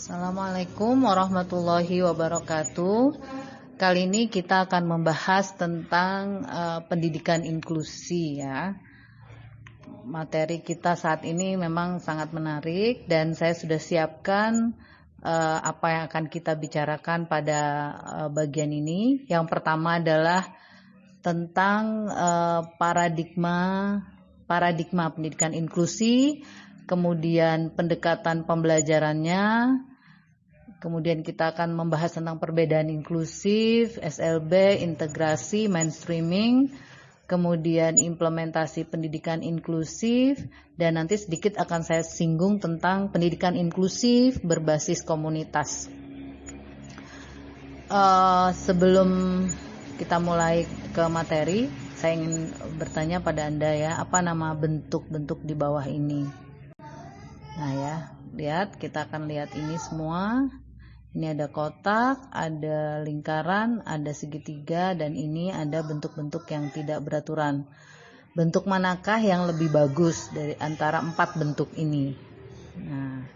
Assalamualaikum warahmatullahi wabarakatuh. Kali ini kita akan membahas tentang pendidikan inklusi ya. Materi kita saat ini memang sangat menarik dan saya sudah siapkan apa yang akan kita bicarakan pada bagian ini. Yang pertama adalah tentang paradigma pendidikan inklusi, kemudian pendekatan pembelajarannya, kemudian kita akan membahas tentang perbedaan inklusif, SLB, integrasi, mainstreaming, kemudian implementasi pendidikan inklusif, dan nanti sedikit akan saya singgung tentang pendidikan inklusif berbasis komunitas. Sebelum kita mulai ke materi, saya ingin bertanya pada Anda ya, apa nama bentuk-bentuk di bawah ini? Nah ya, lihat, kita akan lihat ini semua. Ini ada kotak, ada lingkaran, ada segitiga, dan ini ada bentuk-bentuk yang tidak beraturan. Bentuk manakah yang lebih bagus dari antara 4 bentuk ini? Nah,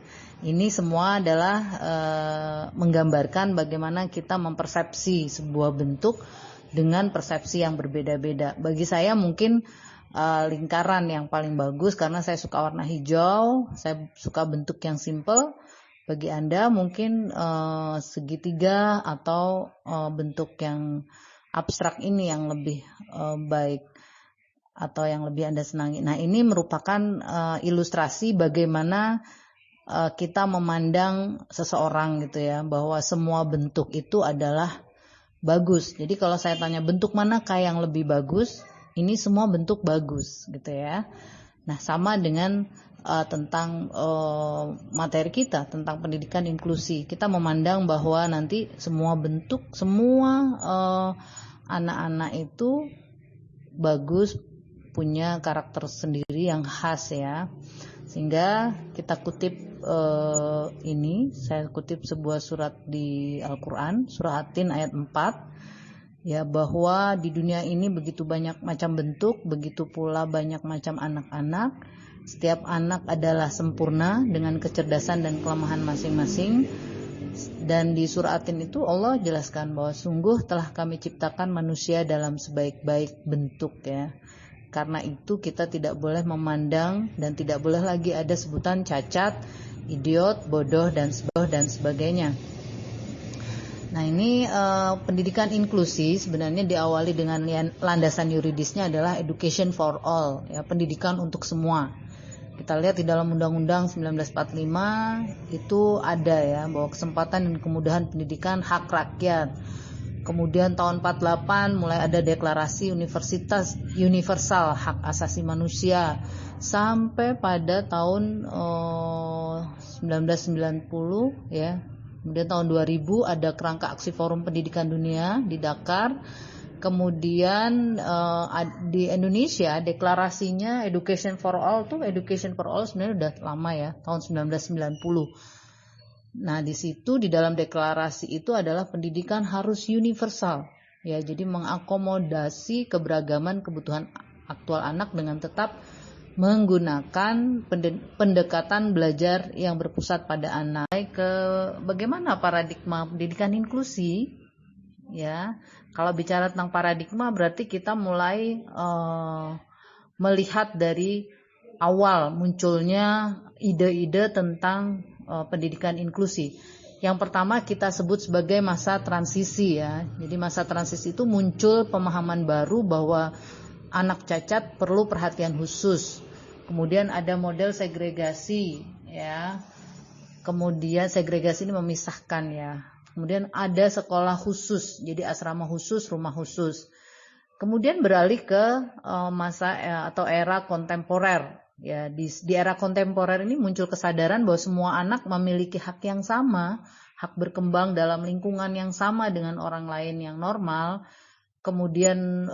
ini semua adalah menggambarkan bagaimana kita mempersepsi sebuah bentuk dengan persepsi yang berbeda-beda. Bagi saya mungkin lingkaran yang paling bagus karena saya suka warna hijau, saya suka bentuk yang simple. Bagi Anda mungkin segitiga atau bentuk yang abstrak ini yang lebih baik atau yang lebih Anda senangi. Nah, ini merupakan ilustrasi bagaimana kita memandang seseorang gitu ya, bahwa semua bentuk itu adalah bagus. Jadi kalau saya tanya bentuk manakah yang lebih bagus, ini semua bentuk bagus gitu ya. Nah, sama dengan tentang materi kita tentang pendidikan inklusi. Kita memandang bahwa nanti semua bentuk, semua anak-anak itu bagus, punya karakter sendiri yang khas ya. Sehingga kita kutip ini, saya kutip sebuah surat di Al-Quran, surah At-Tin ayat 4, ya, bahwa di dunia ini begitu banyak macam bentuk, begitu pula banyak macam anak-anak. Setiap anak adalah sempurna dengan kecerdasan dan kelemahan masing-masing. Dan di surah At-Tin itu Allah jelaskan bahwa sungguh telah kami ciptakan manusia dalam sebaik-baik bentuk ya. Karena itu kita tidak boleh memandang dan tidak boleh lagi ada sebutan cacat, idiot, bodoh dan sebagainya. Nah, ini pendidikan inklusi sebenarnya diawali dengan landasan yuridisnya adalah education for all, ya, pendidikan untuk semua. Kita lihat di dalam Undang-Undang 1945 itu ada ya, bahwa kesempatan dan kemudahan pendidikan hak rakyat. Kemudian tahun 48 mulai ada deklarasi universal hak asasi manusia, sampai pada tahun 1990 ya. Kemudian tahun 2000 ada kerangka aksi Forum Pendidikan Dunia di Dakar. Kemudian di Indonesia deklarasinya Education for All tuh, Education for All sebenarnya udah lama ya, tahun 1990. Nah, di situ di dalam deklarasi itu adalah pendidikan harus universal. Ya, jadi mengakomodasi keberagaman kebutuhan aktual anak dengan tetap menggunakan pendekatan belajar yang berpusat pada anak. Ke bagaimana paradigma pendidikan inklusi? Ya, kalau bicara tentang paradigma berarti kita mulai melihat dari awal munculnya ide-ide tentang pendidikan inklusi. Yang pertama kita sebut sebagai masa transisi ya. Jadi masa transisi itu muncul pemahaman baru bahwa anak cacat perlu perhatian khusus. Kemudian ada model segregasi ya. Kemudian segregasi ini memisahkan ya. Kemudian ada sekolah khusus, jadi asrama khusus, rumah khusus. Kemudian beralih ke masa atau era kontemporer. Ya, di era kontemporer ini muncul kesadaran bahwa semua anak memiliki hak yang sama, hak berkembang dalam lingkungan yang sama dengan orang lain yang normal. Kemudian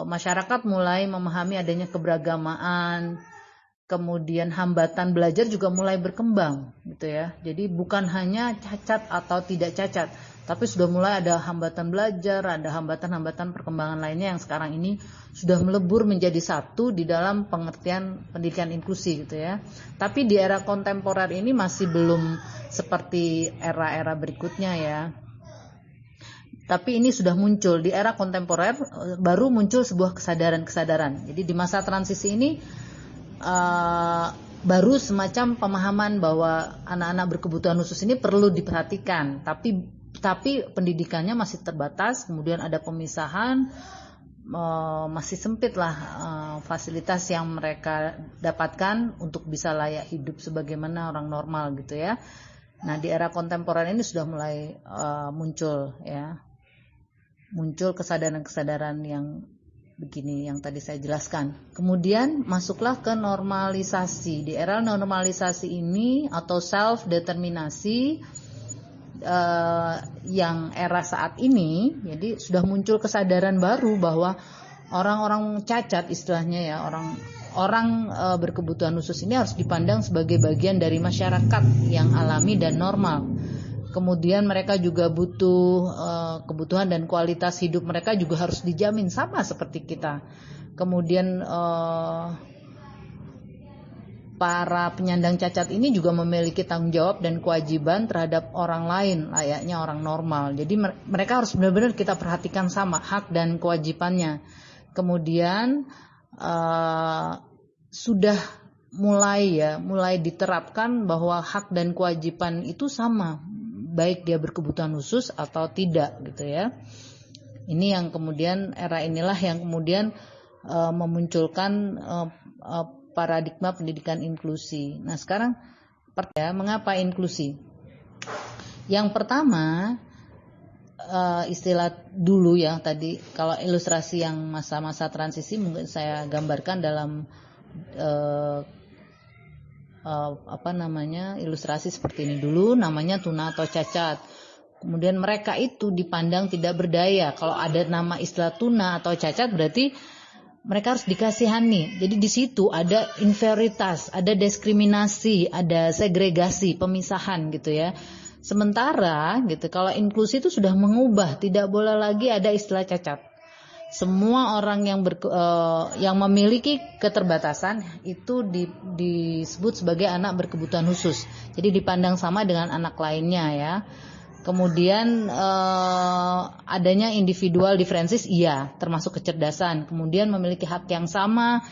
masyarakat mulai memahami adanya keberagamaan. Kemudian hambatan belajar juga mulai berkembang gitu ya. Jadi bukan hanya cacat atau tidak cacat, tapi sudah mulai ada hambatan belajar, ada hambatan-hambatan perkembangan lainnya yang sekarang ini sudah melebur menjadi satu di dalam pengertian pendidikan inklusi gitu ya. Tapi di era kontemporer ini masih belum seperti era-era berikutnya ya. Tapi ini sudah muncul di era kontemporer, baru muncul sebuah kesadaran-kesadaran. Jadi di masa transisi ini baru semacam pemahaman bahwa anak-anak berkebutuhan khusus ini perlu diperhatikan. Tapi pendidikannya masih terbatas, kemudian ada pemisahan, masih sempit lah fasilitas yang mereka dapatkan untuk bisa layak hidup sebagaimana orang normal gitu ya. Nah di era kontemporer ini sudah mulai muncul ya. Muncul kesadaran-kesadaran yang begini yang tadi saya jelaskan. Kemudian masuklah ke normalisasi. Di era normalisasi ini atau self determinasi yang era saat ini, jadi sudah muncul kesadaran baru bahwa orang-orang cacat istilahnya ya, orang berkebutuhan khusus ini harus dipandang sebagai bagian dari masyarakat yang alami dan normal. Kemudian mereka juga butuh kebutuhan dan kualitas hidup mereka juga harus dijamin sama seperti kita. Kemudian para penyandang cacat ini juga memiliki tanggung jawab dan kewajiban terhadap orang lain layaknya orang normal. Jadi mereka harus benar-benar kita perhatikan sama hak dan kewajibannya. Kemudian sudah mulai diterapkan bahwa hak dan kewajiban itu sama, baik dia berkebutuhan khusus atau tidak gitu ya. Ini yang kemudian era inilah yang kemudian memunculkan paradigma pendidikan inklusi. Nah sekarang mengapa inklusi? Yang pertama istilah dulu ya tadi, kalau ilustrasi yang masa-masa transisi mungkin saya gambarkan dalam ilustrasi seperti ini dulu, namanya tuna atau cacat. Kemudian mereka itu dipandang tidak berdaya. Kalau ada nama istilah tuna atau cacat berarti mereka harus dikasihani. Jadi di situ ada inferioritas, ada diskriminasi, ada segregasi, pemisahan gitu ya. Sementara gitu kalau inklusi itu sudah mengubah, tidak boleh lagi ada istilah cacat. Semua orang yang memiliki keterbatasan itu disebut sebagai anak berkebutuhan khusus. Jadi dipandang sama dengan anak lainnya ya. Kemudian adanya individual differences, iya, termasuk kecerdasan. Kemudian memiliki hak yang sama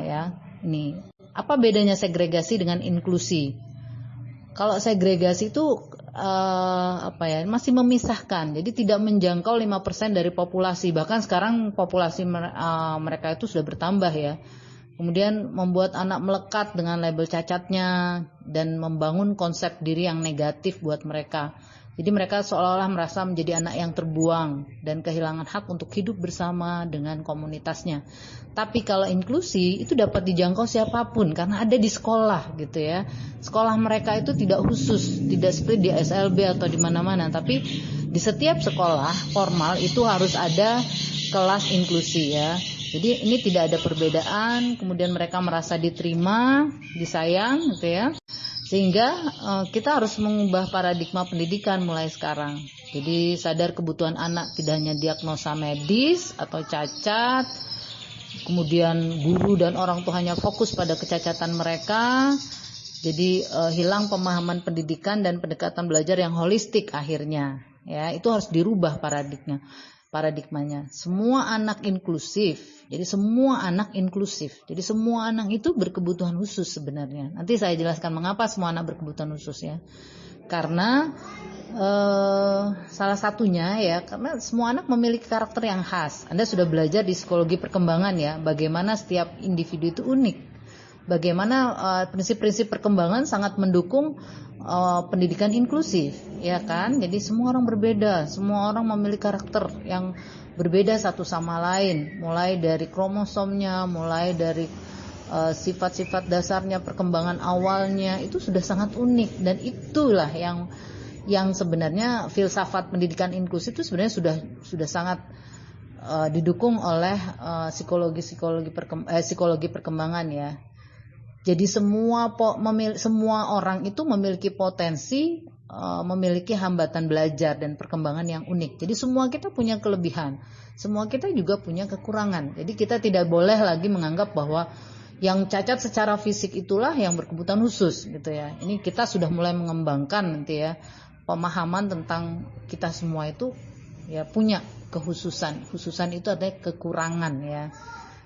ya. Ini apa bedanya segregasi dengan inklusi? Kalau segregasi itu masih memisahkan, jadi tidak menjangkau 5% dari populasi. Bahkan sekarang populasi mereka itu sudah bertambah ya. Kemudian membuat anak melekat dengan label cacatnya dan membangun konsep diri yang negatif buat mereka. Jadi mereka seolah-olah merasa menjadi anak yang terbuang dan kehilangan hak untuk hidup bersama dengan komunitasnya. Tapi kalau inklusi itu dapat dijangkau siapapun karena ada di sekolah gitu ya. Sekolah mereka itu tidak khusus, tidak seperti di SLB atau di mana-mana, tapi di setiap sekolah formal itu harus ada kelas inklusi ya. Jadi ini tidak ada perbedaan, kemudian mereka merasa diterima, disayang gitu ya. Sehingga kita harus mengubah paradigma pendidikan mulai sekarang. Jadi sadar kebutuhan anak tidak hanya diagnosa medis atau cacat, kemudian guru dan orang tua hanya fokus pada kecacatan mereka. Jadi hilang pemahaman pendidikan dan pendekatan belajar yang holistik akhirnya. Ya, itu harus dirubah paradigmanya. Semua anak inklusif. Jadi semua anak inklusif. Jadi semua anak itu berkebutuhan khusus sebenarnya. Nanti saya jelaskan mengapa semua anak berkebutuhan khusus ya. Karena salah satunya ya, karena semua anak memiliki karakter yang khas. Anda sudah belajar di psikologi perkembangan ya, bagaimana setiap individu itu unik. Bagaimana prinsip-prinsip perkembangan sangat mendukung pendidikan inklusif, ya kan? Jadi semua orang berbeda, semua orang memiliki karakter yang berbeda satu sama lain, mulai dari kromosomnya, mulai dari sifat-sifat dasarnya, perkembangan awalnya itu sudah sangat unik, dan itulah yang sebenarnya filsafat pendidikan inklusif itu sebenarnya sudah sangat didukung oleh psikologi perkembangan ya. Jadi semua orang itu memiliki potensi memiliki hambatan belajar dan perkembangan yang unik. Jadi semua kita punya kelebihan, semua kita juga punya kekurangan. Jadi kita tidak boleh lagi menganggap bahwa yang cacat secara fisik itulah yang berkebutuhan khusus gitu ya. Ini kita sudah mulai mengembangkan nanti ya pemahaman tentang kita semua itu ya punya kekhususan. Khususan itu adalah kekurangan ya.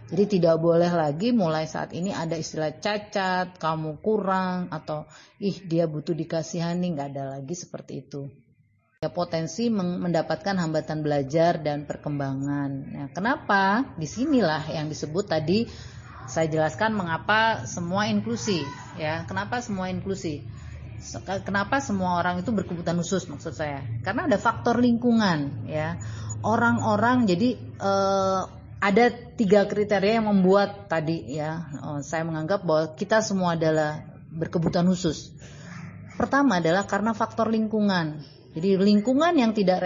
Jadi tidak boleh lagi mulai saat ini ada istilah cacat, kamu kurang, atau dia butuh dikasihani, nggak ada lagi seperti itu. Ya, potensi mendapatkan hambatan belajar dan perkembangan. Nah, kenapa? Disinilah yang disebut tadi saya jelaskan mengapa semua inklusi. Ya, kenapa semua inklusi? Kenapa semua orang itu berkebutuhan khusus maksud saya? Karena ada faktor lingkungan. Ya, orang-orang jadi ada 3 kriteria yang membuat tadi ya saya menganggap bahwa kita semua adalah berkebutuhan khusus. Pertama adalah karena faktor lingkungan. Jadi lingkungan yang tidak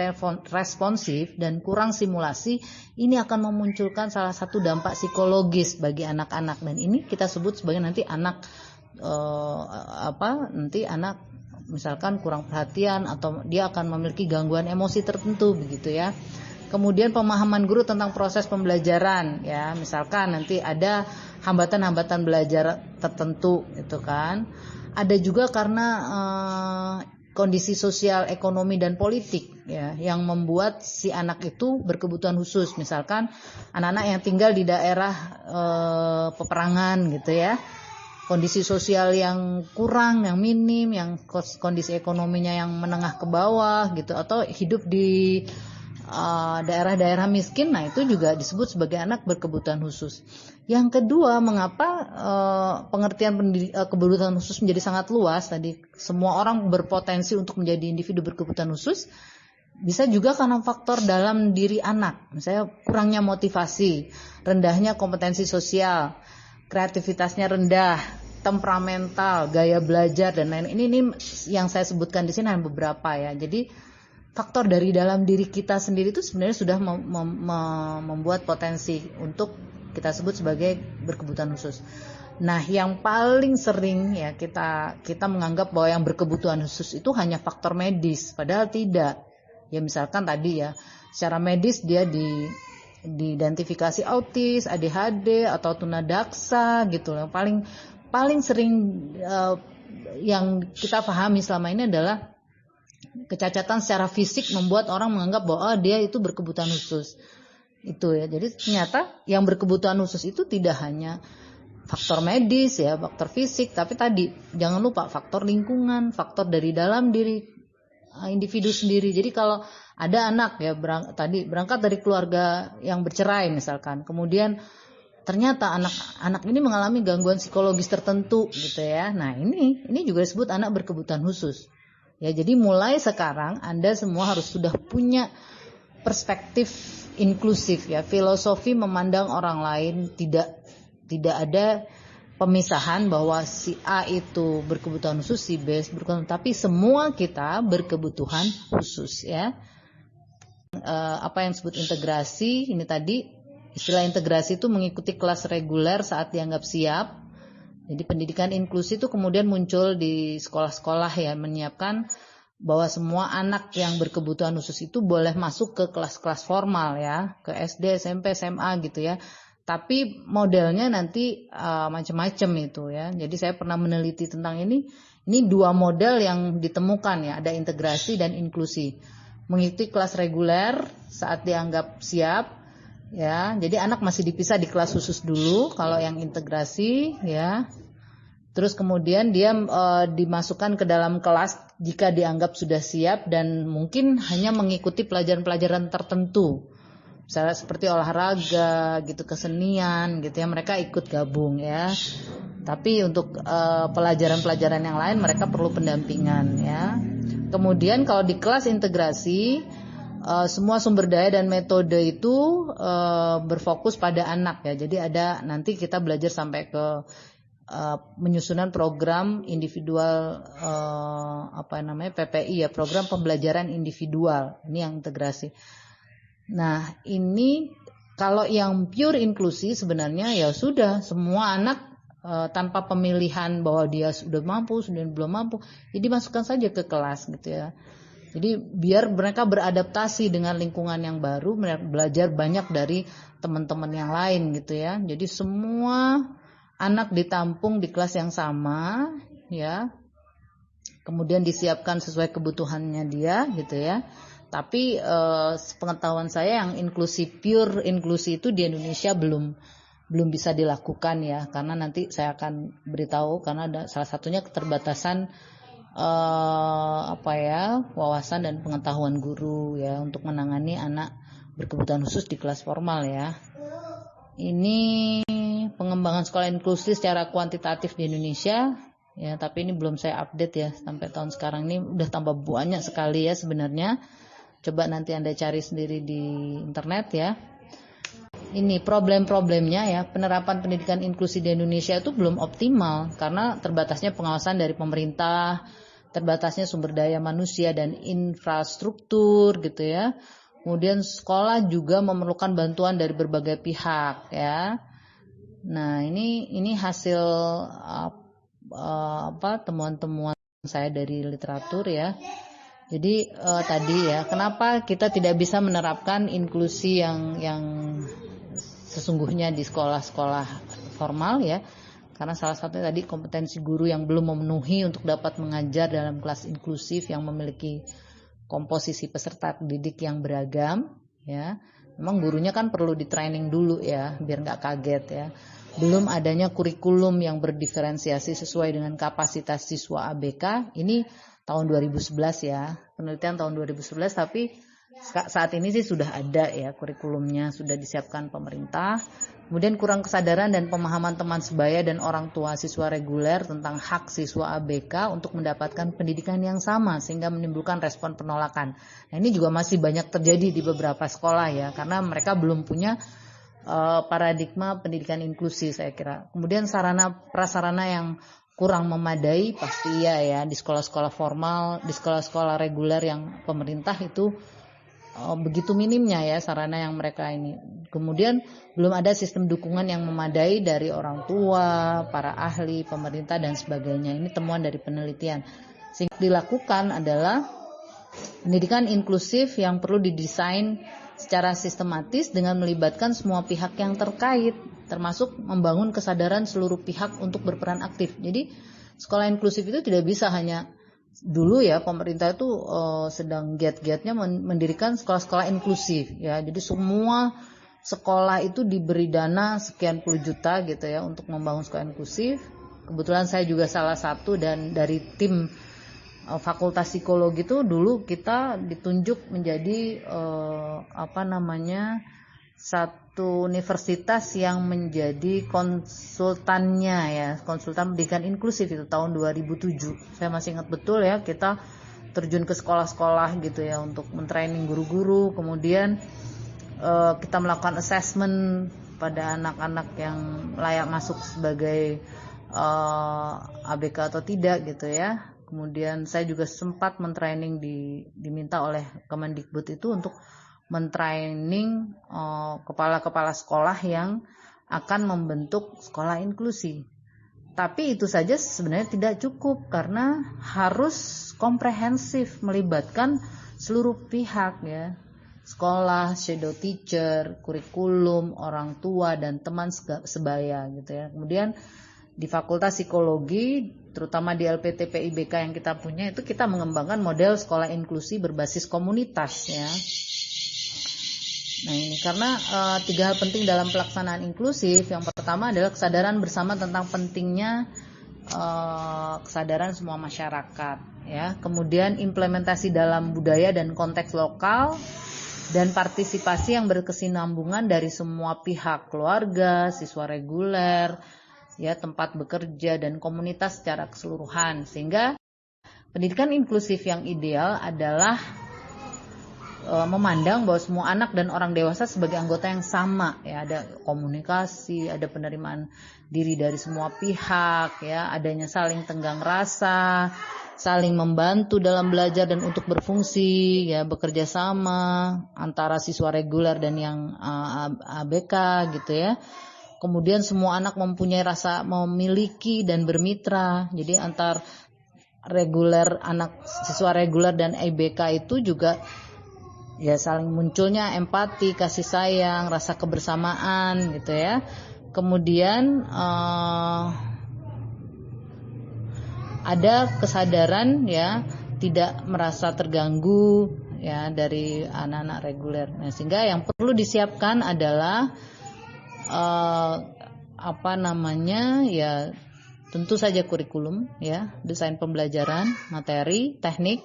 responsif dan kurang simulasi ini akan memunculkan salah satu dampak psikologis bagi anak-anak, dan ini kita sebut sebagai nanti anak nanti anak misalkan kurang perhatian atau dia akan memiliki gangguan emosi tertentu begitu ya. Kemudian pemahaman guru tentang proses pembelajaran ya, misalkan nanti ada hambatan-hambatan belajar tertentu itu kan. Ada juga karena kondisi sosial, ekonomi dan politik ya yang membuat si anak itu berkebutuhan khusus. Misalkan anak-anak yang tinggal di daerah peperangan gitu ya. Kondisi sosial yang kurang, yang minim, yang kondisi ekonominya yang menengah ke bawah gitu, atau hidup di daerah-daerah miskin, nah itu juga disebut sebagai anak berkebutuhan khusus. Yang kedua, mengapa pengertian kebutuhan khusus menjadi sangat luas? Tadi semua orang berpotensi untuk menjadi individu berkebutuhan khusus. Bisa juga karena faktor dalam diri anak, misalnya kurangnya motivasi, rendahnya kompetensi sosial, kreativitasnya rendah, temperamental, gaya belajar dan lain. Ini yang saya sebutkan di sini hanya beberapa ya. Jadi faktor dari dalam diri kita sendiri itu sebenarnya sudah membuat potensi untuk kita sebut sebagai berkebutuhan khusus. Nah, yang paling sering ya kita menganggap bahwa yang berkebutuhan khusus itu hanya faktor medis, padahal tidak. Ya misalkan tadi ya, secara medis dia diidentifikasi autis, ADHD atau tunadaksa gitu. Yang paling sering yang kita pahami selama ini adalah kecacatan secara fisik membuat orang menganggap bahwa dia itu berkebutuhan khusus. Itu ya. Jadi ternyata yang berkebutuhan khusus itu tidak hanya faktor medis ya, faktor fisik, tapi tadi jangan lupa faktor lingkungan, faktor dari dalam diri individu sendiri. Jadi kalau ada anak ya berangkat dari keluarga yang bercerai misalkan, kemudian ternyata anak ini mengalami gangguan psikologis tertentu gitu ya. Nah, ini juga disebut anak berkebutuhan khusus. Ya, jadi mulai sekarang Anda semua harus sudah punya perspektif inklusif ya, filosofi memandang orang lain, tidak ada pemisahan bahwa si A itu berkebutuhan khusus, si B berkebutuhan, tapi semua kita berkebutuhan khusus ya. Apa yang disebut integrasi, ini tadi istilah integrasi itu mengikuti kelas reguler saat dianggap siap. Jadi pendidikan inklusi itu kemudian muncul di sekolah-sekolah ya, menyiapkan bahwa semua anak yang berkebutuhan khusus itu boleh masuk ke kelas-kelas formal ya, ke SD, SMP, SMA gitu ya. Tapi modelnya nanti macam-macam itu ya. Jadi saya pernah meneliti tentang ini 2 model yang ditemukan ya, ada integrasi dan inklusi. Mengikuti kelas reguler saat dianggap siap ya, jadi anak masih dipisah di kelas khusus dulu kalau yang integrasi ya. Terus kemudian dia dimasukkan ke dalam kelas jika dianggap sudah siap dan mungkin hanya mengikuti pelajaran-pelajaran tertentu. Misalnya seperti olahraga gitu, kesenian gitu ya, mereka ikut gabung ya. Tapi untuk pelajaran-pelajaran yang lain mereka perlu pendampingan ya. Kemudian kalau di kelas integrasi semua sumber daya dan metode itu berfokus pada anak ya. Jadi ada nanti kita belajar sampai ke menyusunan program individual PPI ya, program pembelajaran individual. Ini yang integrasi. Nah, ini kalau yang pure inklusi sebenarnya ya sudah semua anak tanpa pemilihan bahwa dia sudah mampu, sudah belum mampu, jadi masukkan saja ke kelas gitu ya. Jadi biar mereka beradaptasi dengan lingkungan yang baru, belajar banyak dari teman-teman yang lain gitu ya. Jadi semua anak ditampung di kelas yang sama ya. Kemudian disiapkan sesuai kebutuhannya dia gitu ya. Tapi pengetahuan saya yang pure inklusi itu di Indonesia belum bisa dilakukan ya, karena nanti saya akan beritahu karena ada salah satunya keterbatasan wawasan dan pengetahuan guru ya untuk menangani anak berkebutuhan khusus di kelas formal ya. Ini pengembangan sekolah inklusi secara kuantitatif di Indonesia ya, tapi ini belum saya update ya sampai tahun sekarang ini udah tambah banyak sekali ya sebenarnya. Coba nanti Anda cari sendiri di internet ya. Ini problem-problemnya ya, penerapan pendidikan inklusi di Indonesia itu belum optimal karena terbatasnya pengawasan dari pemerintah, terbatasnya sumber daya manusia dan infrastruktur gitu ya. Kemudian sekolah juga memerlukan bantuan dari berbagai pihak ya. Nah, ini hasil temuan-temuan saya dari literatur ya. Jadi tadi ya, kenapa kita tidak bisa menerapkan inklusi yang sesungguhnya di sekolah-sekolah formal ya, karena salah satunya tadi kompetensi guru yang belum memenuhi untuk dapat mengajar dalam kelas inklusif yang memiliki komposisi peserta didik yang beragam ya. Memang gurunya kan perlu di training dulu ya biar nggak kaget ya. Belum adanya kurikulum yang berdiferensiasi sesuai dengan kapasitas siswa ABK, ini tahun 2011 ya, penelitian tahun 2011, tapi saat ini sih sudah ada ya kurikulumnya, sudah disiapkan pemerintah. Kemudian kurang kesadaran dan pemahaman teman sebaya dan orang tua siswa reguler tentang hak siswa ABK untuk mendapatkan pendidikan yang sama sehingga menimbulkan respon penolakan. Nah, ini juga masih banyak terjadi di beberapa sekolah ya, karena mereka belum punya paradigma pendidikan inklusi saya kira. Kemudian sarana prasarana yang kurang memadai pasti ya di sekolah-sekolah formal, di sekolah-sekolah reguler yang pemerintah itu begitu minimnya ya sarana yang mereka ini. Kemudian belum ada sistem dukungan yang memadai dari orang tua, para ahli, pemerintah dan sebagainya. Ini temuan dari penelitian. Sehingga dilakukan adalah pendidikan inklusif yang perlu didesain secara sistematis dengan melibatkan semua pihak yang terkait, termasuk membangun kesadaran seluruh pihak untuk berperan aktif. Jadi sekolah inklusif itu tidak bisa hanya dulu ya pemerintah itu sedang giat-giatnya mendirikan sekolah-sekolah inklusif ya. Jadi semua sekolah itu diberi dana sekian puluh juta gitu ya untuk membangun sekolah inklusif. Kebetulan saya juga salah satu dan dari tim Fakultas Psikologi itu dulu kita ditunjuk menjadi satu universitas yang menjadi konsultannya ya, konsultan pendidikan inklusif itu tahun 2007. Saya masih ingat betul ya, kita terjun ke sekolah-sekolah gitu ya untuk mentraining guru-guru, kemudian kita melakukan assessment pada anak-anak yang layak masuk sebagai ABK atau tidak gitu ya. Kemudian saya juga sempat mentraining diminta oleh Kemendikbud itu untuk mentraining kepala-kepala sekolah yang akan membentuk sekolah inklusi. Tapi itu saja sebenarnya tidak cukup karena harus komprehensif melibatkan seluruh pihak ya. Sekolah, shadow teacher, kurikulum, orang tua dan teman sebaya gitu ya. Kemudian di Fakultas Psikologi, terutama di LPTP IBK yang kita punya itu kita mengembangkan model sekolah inklusi berbasis komunitas ya. Nah ini karena 3 hal penting dalam pelaksanaan inklusif. Yang pertama adalah kesadaran bersama tentang pentingnya kesadaran semua masyarakat ya. Kemudian implementasi dalam budaya dan konteks lokal dan partisipasi yang berkesinambungan dari semua pihak, keluarga, siswa reguler, ya tempat bekerja dan komunitas secara keseluruhan. Sehingga pendidikan inklusif yang ideal adalah memandang bahwa semua anak dan orang dewasa sebagai anggota yang sama ya, ada komunikasi, ada penerimaan diri dari semua pihak ya, adanya saling tenggang rasa, saling membantu dalam belajar dan untuk berfungsi ya, bekerja sama antara siswa reguler dan yang ABK gitu ya. Kemudian semua anak mempunyai rasa memiliki dan bermitra. Jadi antar siswa reguler dan IBK itu juga ya saling munculnya empati, kasih sayang, rasa kebersamaan gitu ya. Kemudian ada kesadaran ya, tidak merasa terganggu ya dari anak-anak reguler. Nah, sehingga yang perlu disiapkan adalah ya tentu saja kurikulum ya, desain pembelajaran, materi, teknik,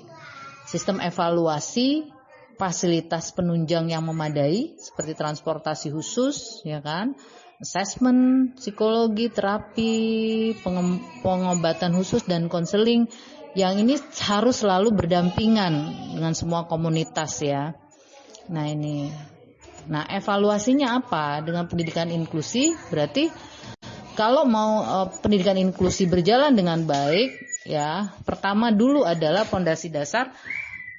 sistem evaluasi, fasilitas penunjang yang memadai seperti transportasi khusus ya kan, assessment, psikologi, terapi, pengobatan khusus dan konseling yang ini harus selalu berdampingan dengan semua komunitas ya. Nah, evaluasinya apa? Dengan pendidikan inklusi berarti kalau mau pendidikan inklusi berjalan dengan baik ya, pertama dulu adalah fondasi dasar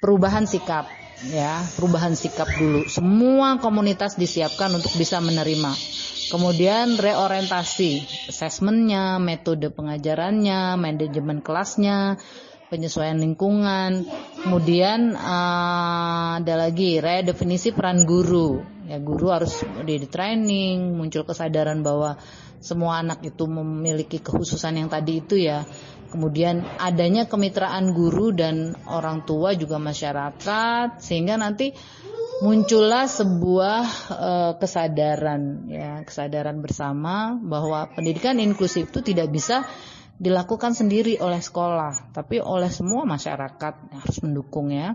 perubahan sikap ya, perubahan sikap dulu. Semua komunitas disiapkan untuk bisa menerima. Kemudian reorientasi, asesmennya, metode pengajarannya, manajemen kelasnya, penyesuaian lingkungan. Kemudian ada lagi redefinisi peran guru. Ya, guru harus di training, muncul kesadaran bahwa semua anak itu memiliki kekhususan yang tadi itu ya. Kemudian adanya kemitraan guru dan orang tua juga masyarakat, sehingga nanti muncullah sebuah kesadaran bersama bahwa pendidikan inklusif itu tidak bisa dilakukan sendiri oleh sekolah, tapi oleh semua masyarakat harus mendukung ya.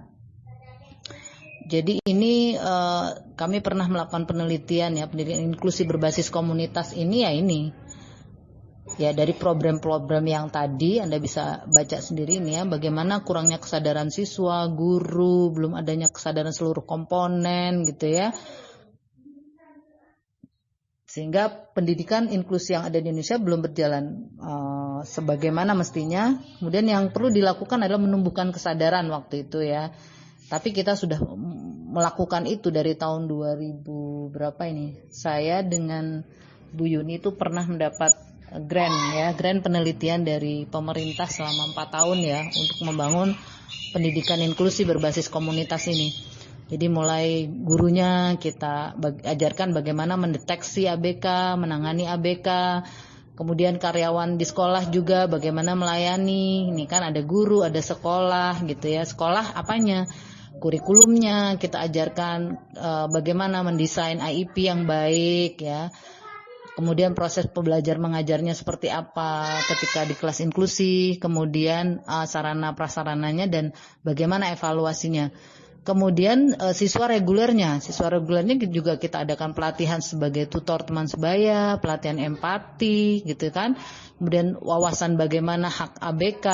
Jadi ini kami pernah melakukan penelitian ya, pendidikan inklusif berbasis komunitas ini ya dari program-program yang tadi Anda bisa baca sendiri nih ya, bagaimana kurangnya kesadaran siswa, guru, belum adanya kesadaran seluruh komponen gitu ya. Sehingga pendidikan inklusi yang ada di Indonesia belum berjalan sebagaimana mestinya. Kemudian yang perlu dilakukan adalah menumbuhkan kesadaran waktu itu ya. Tapi kita sudah melakukan itu dari tahun 2000 berapa ini. Saya dengan Bu Yuni itu pernah mendapat grant penelitian dari pemerintah selama 4 tahun ya untuk membangun pendidikan inklusi berbasis komunitas ini. Jadi mulai gurunya kita ajarkan bagaimana mendeteksi ABK, menangani ABK, kemudian karyawan di sekolah juga bagaimana melayani. Ini kan ada guru, ada sekolah gitu ya. Sekolah apanya? Kurikulumnya kita ajarkan bagaimana mendesain IEP yang baik ya. Kemudian proses pembelajar mengajarnya seperti apa ketika di kelas inklusi, kemudian sarana prasarananya dan bagaimana evaluasinya. Kemudian siswa regulernya juga kita adakan pelatihan sebagai tutor teman sebaya, pelatihan empati gitu kan. Kemudian wawasan bagaimana hak ABK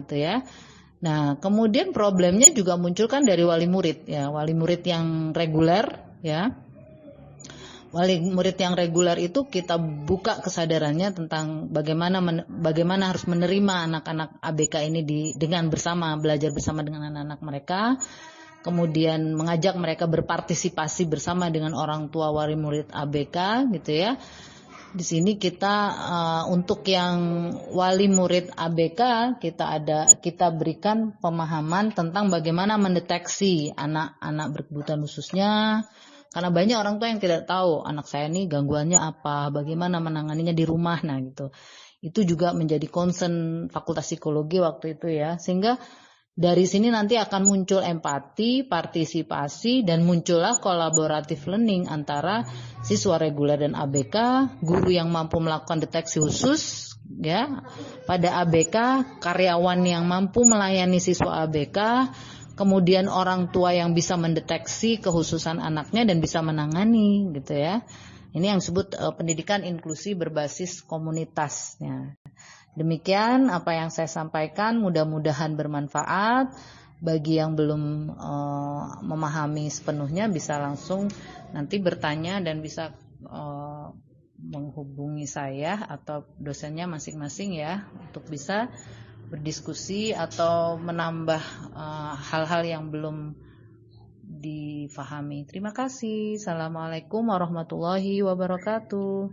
gitu ya. Nah, kemudian problemnya juga munculkan dari wali murid yang reguler ya. Wali murid yang reguler itu kita buka kesadarannya tentang bagaimana harus menerima anak-anak ABK ini dengan bersama, belajar bersama dengan anak-anak mereka. Kemudian mengajak mereka berpartisipasi bersama dengan orang tua wali murid ABK gitu ya. Di sini kita untuk yang wali murid ABK kita berikan pemahaman tentang bagaimana mendeteksi anak-anak berkebutuhan khususnya. Karena banyak orang tua yang tidak tahu anak saya ini gangguannya apa, bagaimana menanganinya di rumah, nah gitu. Itu juga menjadi concern Fakultas Psikologi waktu itu ya. Sehingga dari sini nanti akan muncul empati, partisipasi, dan muncullah collaborative learning antara siswa reguler dan ABK, guru yang mampu melakukan deteksi khusus ya pada ABK, karyawan yang mampu melayani siswa ABK, kemudian orang tua yang bisa mendeteksi kekhususan anaknya dan bisa menangani gitu ya. Ini yang disebut pendidikan inklusi berbasis komunitasnya. Demikian apa yang saya sampaikan, mudah-mudahan bermanfaat. Bagi yang belum memahami sepenuhnya bisa langsung nanti bertanya dan bisa menghubungi saya atau dosennya masing-masing ya untuk bisa berdiskusi atau menambah hal-hal yang belum difahami. Terima kasih. Assalamualaikum warahmatullahi wabarakatuh.